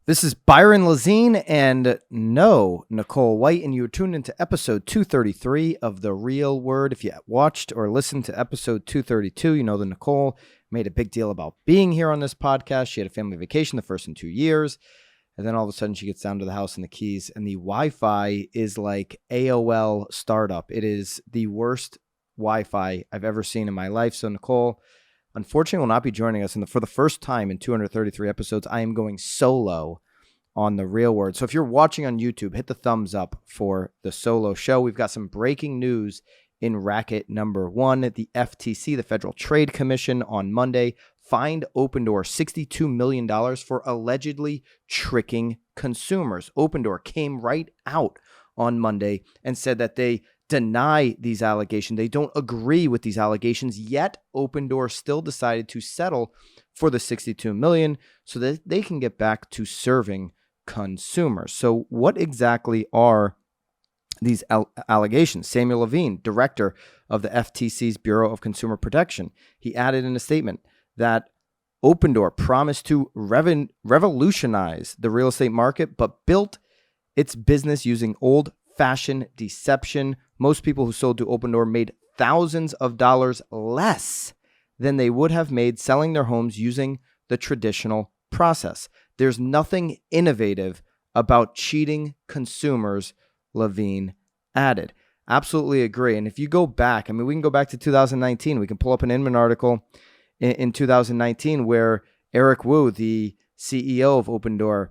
This is Byron Lazine and no Nicole White, and you are tuned into episode 233 of The Real Word. If you watched or listened to episode 232, you know that Nicole made a big deal about being here on this podcast. She had a family vacation the first in 2 years, and then all of a sudden she gets down to the house and the keys, and the Wi-Fi is like AOL startup. It is the worst Wi-Fi I've ever seen in my life. So Nicole, unfortunately, will not be joining us. And for the first time in 233 episodes, I am going solo on The Real Word. So if you're watching on YouTube, hit the thumbs up for the solo show. We've got some breaking news in racket number one. The FTC, the Federal Trade Commission, on Monday fined Opendoor $62 million for allegedly tricking consumers. Opendoor came right out on Monday and said that they deny these allegations. They don't agree with these allegations, yet Opendoor still decided to settle for the $62 million so that they can get back to serving consumers. So what exactly are these allegations? Samuel Levine, director of the FTC's Bureau of Consumer Protection, he added in a statement that Opendoor promised to revolutionize the real estate market, but built its business using old-fashioned deception. Most people who sold to Opendoor made thousands of dollars less than they would have made selling their homes using the traditional process. There's nothing innovative about cheating consumers, Levine added. Absolutely agree. And if you go back, we can go back to 2019. We can pull up an Inman article in 2019 where Eric Wu, the CEO of Opendoor,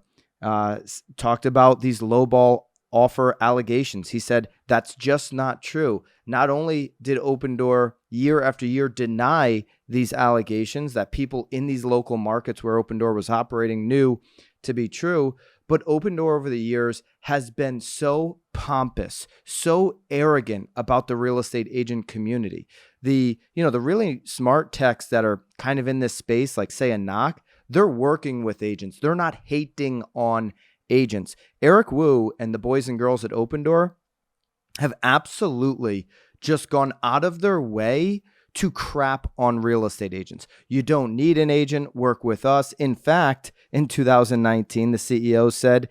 talked about these lowball offer allegations. He said that's just not true. Not only did Opendoor year after year deny these allegations that people in these local markets where Opendoor was operating knew to be true, but Opendoor over the years has been so pompous, so arrogant about the real estate agent community. The really smart techs that are kind of in this space, like say a Knock, they're working with agents. They're not hating on agents. Eric Wu and the boys and girls at Opendoor have absolutely just gone out of their way to crap on real estate agents. You don't need an agent, work with us. In fact, in 2019, the CEO said,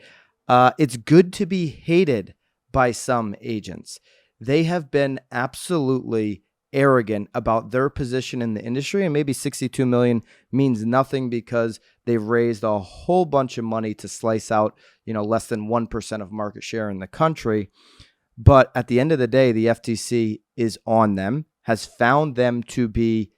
it's good to be hated by some agents. They have been absolutely arrogant about their position in the industry, and maybe $62 million means nothing because they've raised a whole bunch of money to slice out, less than 1% of market share in the country. But at the end of the day, the FTC is on them, has found them to be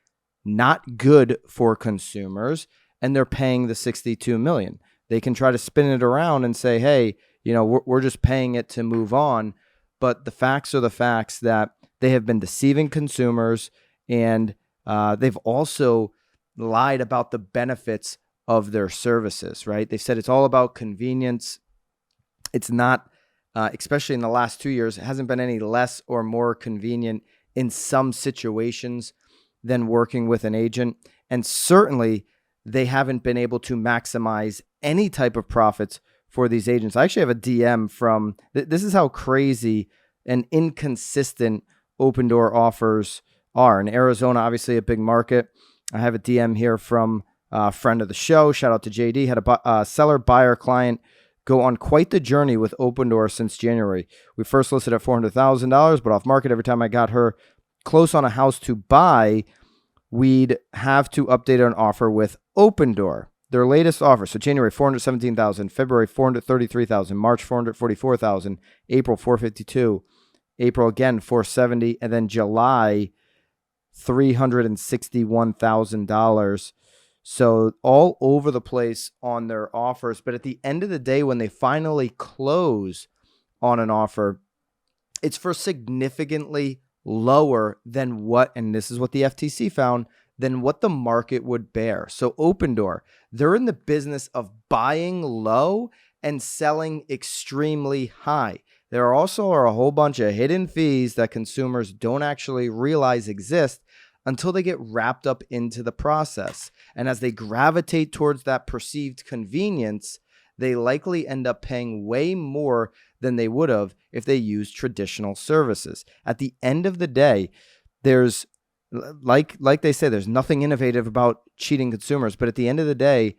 not good for consumers, and they're paying the $62 million. They can try to spin it around and say, hey, we're just paying it to move on. But the facts are the facts that they have been deceiving consumers, and they've also lied about the benefits of their services, right? They said it's all about convenience. It's not, especially in the last 2 years, it hasn't been any less or more convenient in some situations than working with an agent. And certainly they haven't been able to maximize any type of profits for these agents. I actually have a DM from, this is how crazy and inconsistent Opendoor offers are. In Arizona, obviously a big market. I have a DM here from a friend of the show. Shout out to JD. Had a seller buyer client go on quite the journey with Opendoor since January. We first listed at $400,000, but off market. Every time I got her close on a house to buy, we'd have to update an offer with Opendoor. Their latest offer, so January $417,000, February $433,000, March $444,000, April $452,000, April again $470,000, and then July $361,000. So all over the place on their offers. But at the end of the day, when they finally close on an offer, it's for significantly lower than what, and this is what the FTC found, than what the market would bear. So Opendoor, they're in the business of buying low and selling extremely high. There also are a whole bunch of hidden fees that consumers don't actually realize exist until they get wrapped up into the process. And as they gravitate towards that perceived convenience, they likely end up paying way more than they would have if they used traditional services. At the end of the day, there's, like they say, there's nothing innovative about cheating consumers. But at the end of the day,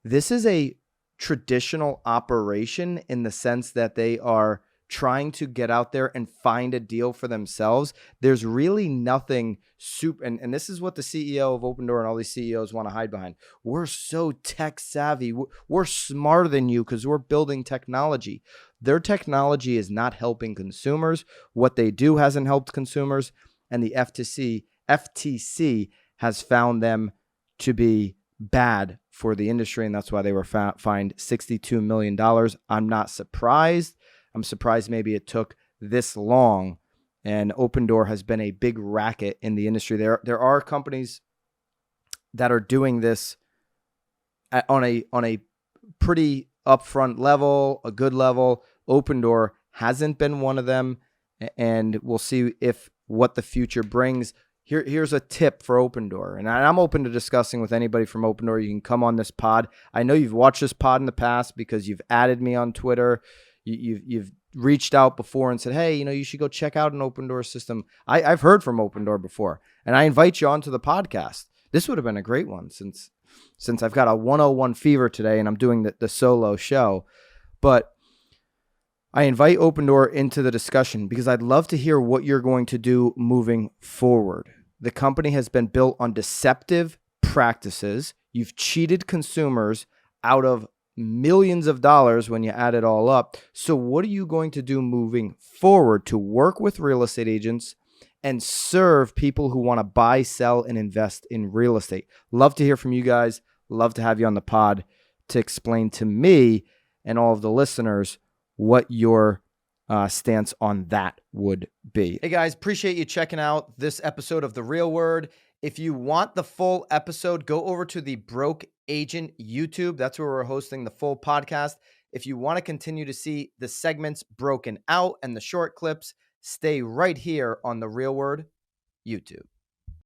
this is a traditional operation in the sense that they are trying to get out there and find a deal for themselves. There's really nothing super, and this is what the CEO of Opendoor and all these CEOs want to hide behind. We're so tech savvy. We're smarter than you because we're building technology. Their technology is not helping consumers. What they do hasn't helped consumers, and the FTC has found them to be bad for the industry, and that's why they were fined $62 million. I'm not surprised. I'm surprised maybe it took this long, and Opendoor has been a big racket in the industry. There are companies that are doing this on a pretty upfront level, a good level. Opendoor hasn't been one of them, and we'll see if what the future brings. Here's a tip for Opendoor, and I'm open to discussing with anybody from Opendoor. You can come on this pod. I know you've watched this pod in the past because you've added me on Twitter. You've reached out before and said, hey, you should go check out an Opendoor system. I've heard from Opendoor before, and I invite you onto the podcast. This would have been a great one since I've got a 101 fever today and I'm doing the solo show. But I invite Opendoor into the discussion because I'd love to hear what you're going to do moving forward. The company has been built on deceptive practices. You've cheated consumers out of millions of dollars when you add it all up. So what are you going to do moving forward to work with real estate agents and serve people who want to buy, sell, and invest in real estate? Love to hear from you guys. Love to have you on the pod to explain to me and all of the listeners what your stance on that would be. Hey guys, appreciate you checking out this episode of The Real Word. If you want the full episode, go over to the Broke Agent YouTube. That's where we're hosting the full podcast. If you want to continue to see the segments broken out and the short clips, stay right here on The Real Word YouTube.